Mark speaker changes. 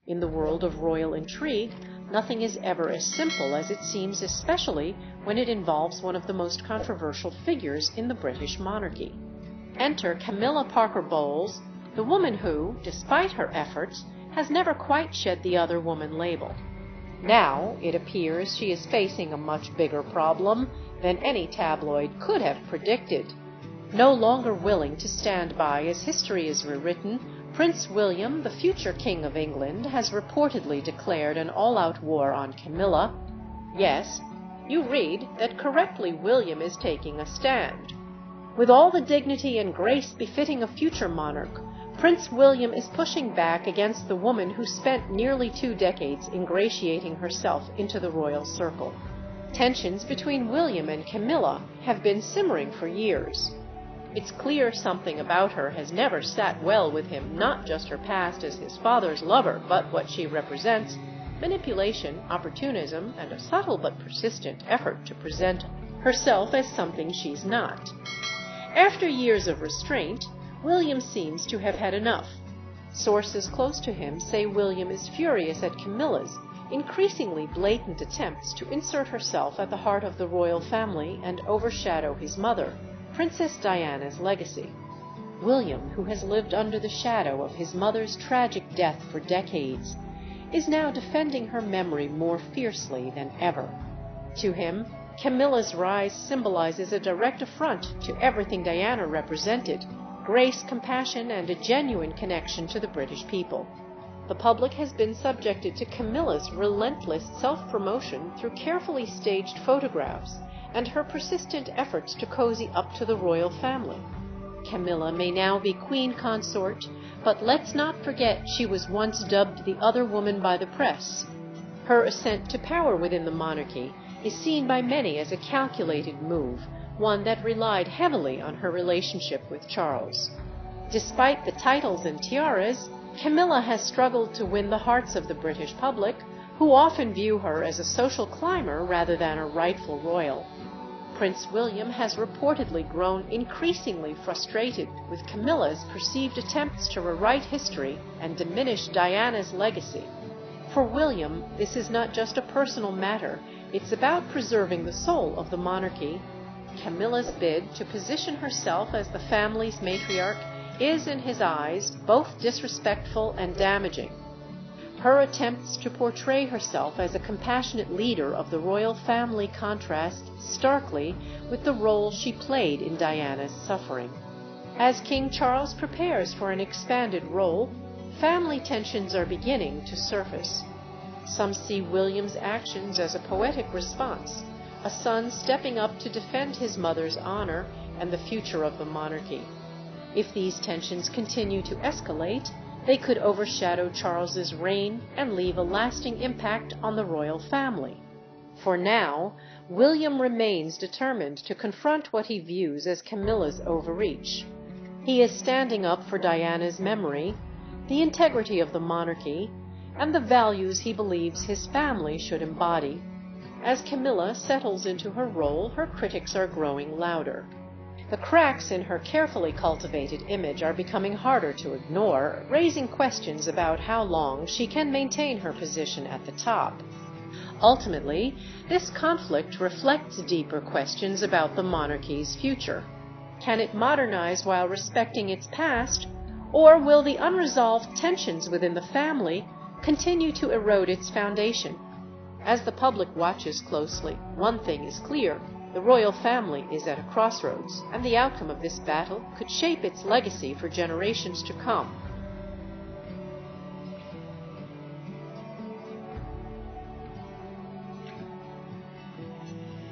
Speaker 1: In the world of royal intrigue, nothing is ever as simple as it seems, especially when it involves one of the most controversial figures in the British monarchy. Enter Camilla Parker Bowles, the woman who, despite her efforts, has never quite shed the other woman label. Now, it appears she is facing a much bigger problem than any tabloid could have predicted. No longer willing to stand by as history is rewritten, Prince William, the future King of England, has reportedly declared an all-out war on Camilla. Yes, you read that correctly. William is taking a stand. With all the dignity and grace befitting a future monarch, Prince William is pushing back against the woman who spent nearly 2 decades ingratiating herself into the royal circle. Tensions between William and Camilla have been simmering for years. It's clear something about her has never sat well with him, not just her past as his father's lover, but what she represents: manipulation, opportunism, and a subtle but persistent effort to present herself as something she's not. After years of restraint, William seems to have had enough. Sources close to him say William is furious at Camilla's increasingly blatant attempts to insert herself at the heart of the royal family and overshadow his mother, Princess Diana's legacy. William, who has lived under the shadow of his mother's tragic death for decades, is now defending her memory more fiercely than ever. To him, Camilla's rise symbolizes a direct affront to everything Diana represented: grace, compassion, and a genuine connection to the British people. The public has been subjected to Camilla's relentless self-promotion through carefully staged photographs and her persistent efforts to cozy up to the royal family. Camilla may now be queen consort, but let's not forget she was once dubbed the other woman by the press. Her ascent to power within the monarchy is seen by many as a calculated move, one that relied heavily on her relationship with Charles. Despite the titles and tiaras, Camilla has struggled to win the hearts of the British public, who often view her as a social climber rather than a rightful royal. Prince William has reportedly grown increasingly frustrated with Camilla's perceived attempts to rewrite history and diminish Diana's legacy. For William, this is not just a personal matter, it's about preserving the soul of the monarchy. Camilla's bid to position herself as the family's matriarch is, in his eyes, both disrespectful and damaging. Her attempts to portray herself as a compassionate leader of the royal family contrast starkly with the role she played in Diana's suffering. As King Charles prepares for an expanded role, family tensions are beginning to surface. Some see William's actions as a poetic response, a son stepping up to defend his mother's honor and the future of the monarchy. If these tensions continue to escalate, they could overshadow Charles's reign and leave a lasting impact on the royal family. For now, William remains determined to confront what he views as Camilla's overreach. He is standing up for Diana's memory, the integrity of the monarchy, and the values he believes his family should embody. As Camilla settles into her role, her critics are growing louder. The cracks in her carefully cultivated image are becoming harder to ignore, raising questions about how long she can maintain her position at the top. Ultimately, this conflict reflects deeper questions about the monarchy's future. Can it modernize while respecting its past, or will the unresolved tensions within the family continue to erode its foundation? As the public watches closely, one thing is clear: the royal family is at a crossroads, and the outcome of this battle could shape its legacy for generations to come.